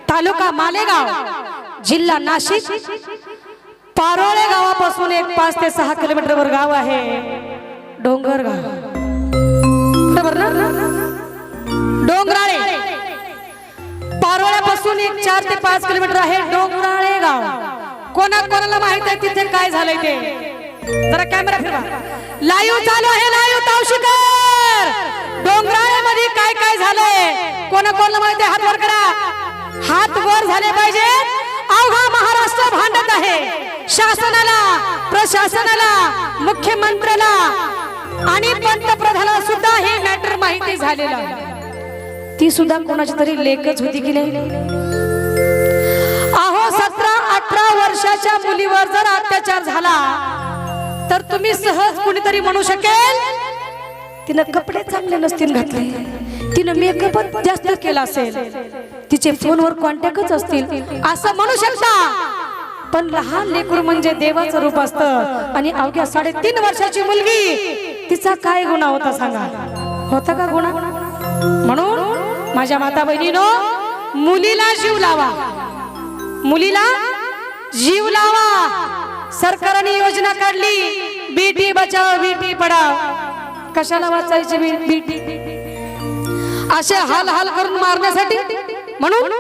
तालुका मालेगाव, जिल्हा नाशिक। पारोळे गावापासून एक 5 ते 6 किलोमीटरवर गाव आहे डोंगरगाव, बरोबर ना? डोंगराळे। पारोळ्यापासून एक 4 ते 5 किलोमीटर आहे डोंगराळे गाव। कोणाला माहित आहे तिथे काय झालंय ते? जरा कॅमेरा फिरवा। लाईव्ह चालू आहे, लाईव्ह तावशीकर। डोंगराळे मध्ये काय काय झालंय कोणाला माहिती आहे? हात वर करा, हात वर झाले पाहिजे। अवघा महाराष्ट्र भांडत आहे शासनाला, प्रशासनाला, मुख्यमंत्र्याला आणि पंतप्रधानाला सुद्धा हे मॅटर माहिती झालेलं। ती सुद्धा कोणाची तरी लेखच होती की नाही? अहो 17-18 वर्षाच्या मुलीवर जर अत्याचार झाला तर तुम्ही सहज कुणीतरी म्हणू शकेल तिनं कपडे चांगले नसतील घातले, तिनं मेकअप जास्त केला असेल, तिचे फोनवर कॉन्टॅक्टच असतील असं म्हणू शकता। पण लहान लेकरू म्हणजे देवाचं रूप असतं आणि अवघ्या 3.5 वर्षाची मुलगी, तिचा काय गुन्हा होता सांगा? होता का गुन्हा? म्हणून माझ्या माता बहिणीनो, मुलीला जीव लावा, मुलीला जीव लावा। सरकारने योजना काढली बेटी बचाओ बेटी पढाओ। कशाला वाचायचे बेटी? असे हाल हाल करून मारण्यासाठी? म्हणून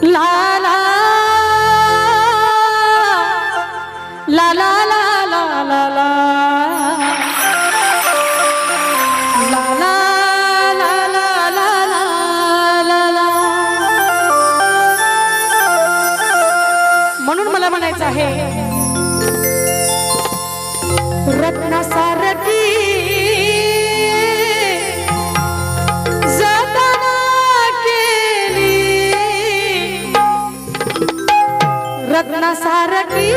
ला ला ला ला ला ला ला ला म्हणून मला म्हणायचं आहे, रत्नासारखी जतन केली, रत्नासारखी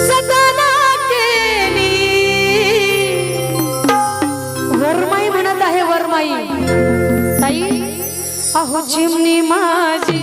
जतन केली। वरमाई म्हणत आहे, वरमाई ताई। अहो चिमणी माझी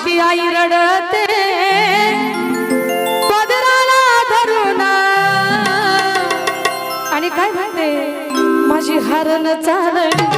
ती आई रडते पदराला धरून आणि काय म्हणते माझी हरण चालली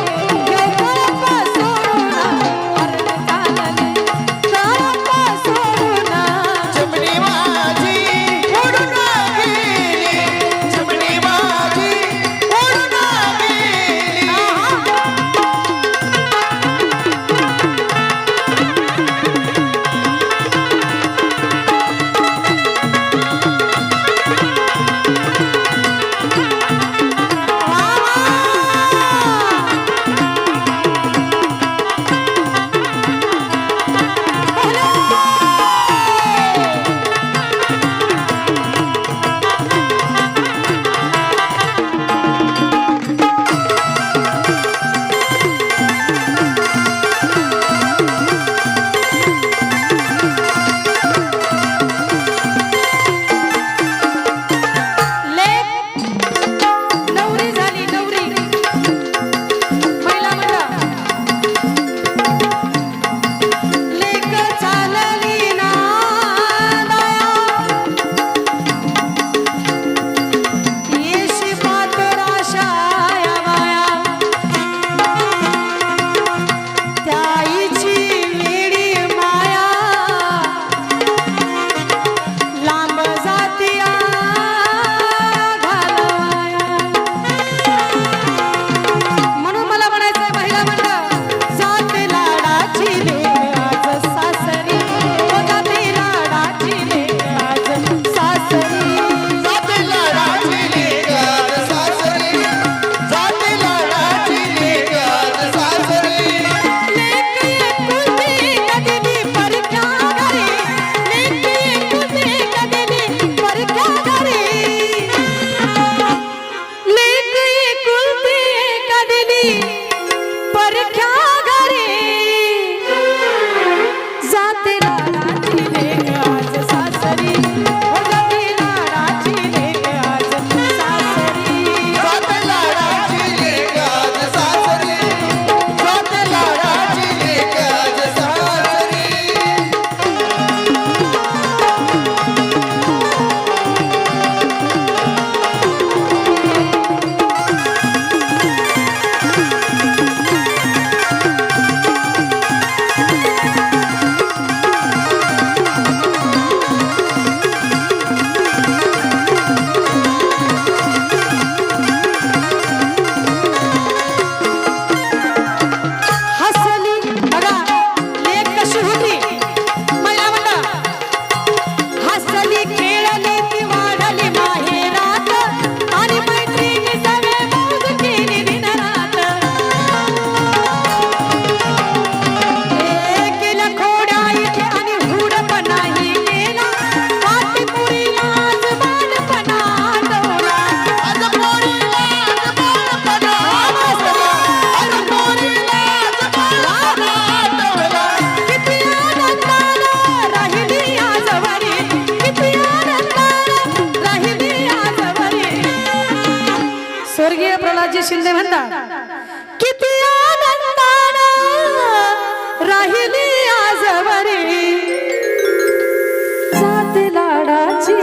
शिंदे म्हणतात किती आनंदानं राहिली आजवरी जाते लाडाची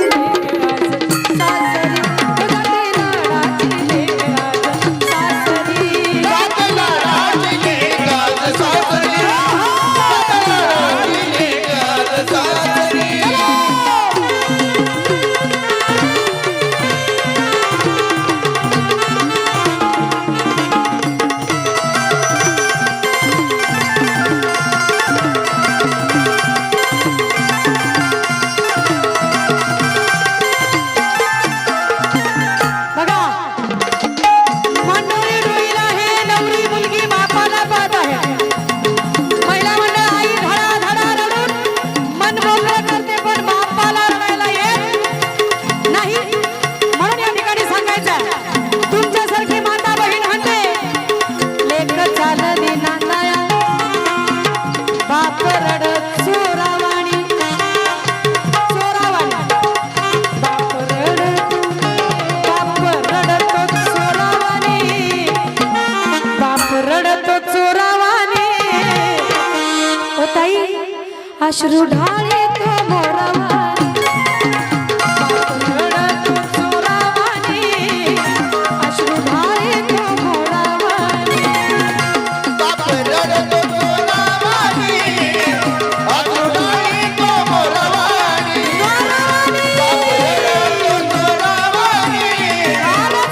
अश्रू ढाळे तो मोरवा रडतो चोरावाने अश्रू ढाळे तो मोरवाने बाप रडतो चोरावाने अश्रू ढाळे तो मोरवाने बाप रडतो चोरावाने अश्रू ढाळे तो मोरवाने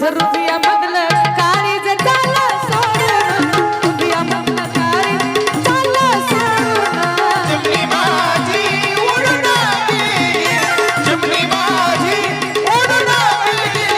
रुपया मधलं काळीज चालला सोडून रुपया मधलं काळीज चालला सोडून चिमणी माझी उडून गेली चिमणी माझी उडून गेली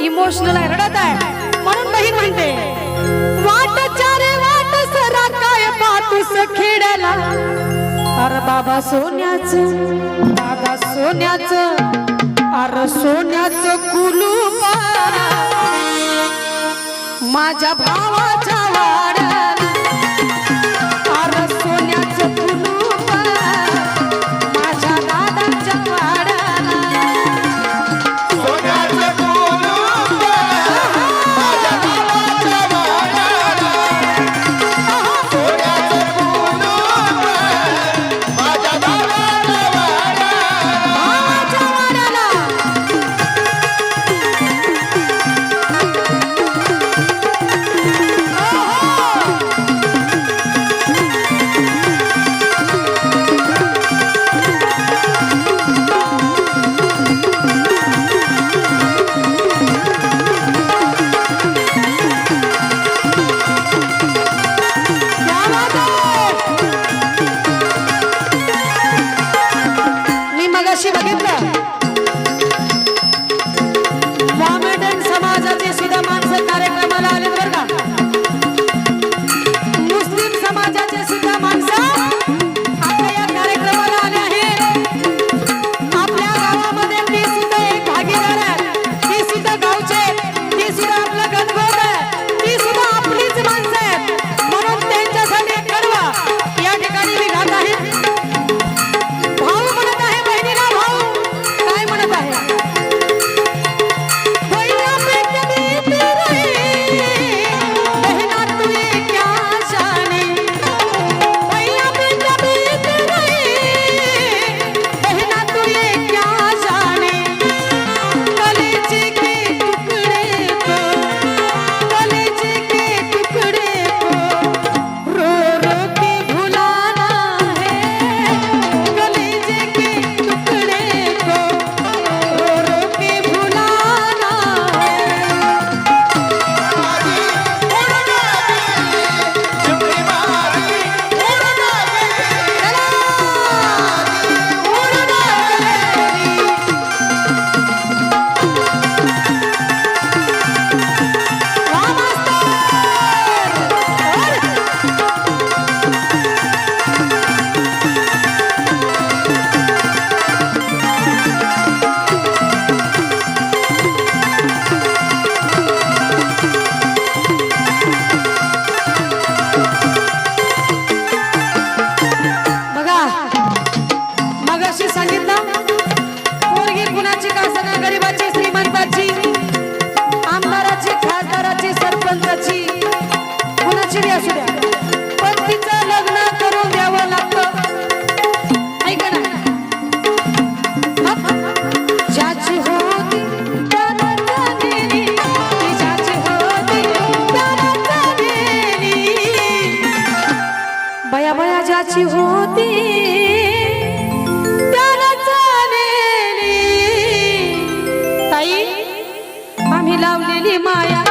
इमोशनल आहे रडत आहे म्हणून बहीण म्हणते वाट चारे वाट सरा काय पातूस खेड्याला अरे बाबा सोन्याचं दादा सोन्याचं अरे सोन्याचं कुलूप माझ्या भावाच्या वाड्याला अरे सोन्याचं कुलूप माझ्या दादाच्या वाड्याला बया बया ज्याची होती त्याला चालेली ताई आम्ही लावलेली माया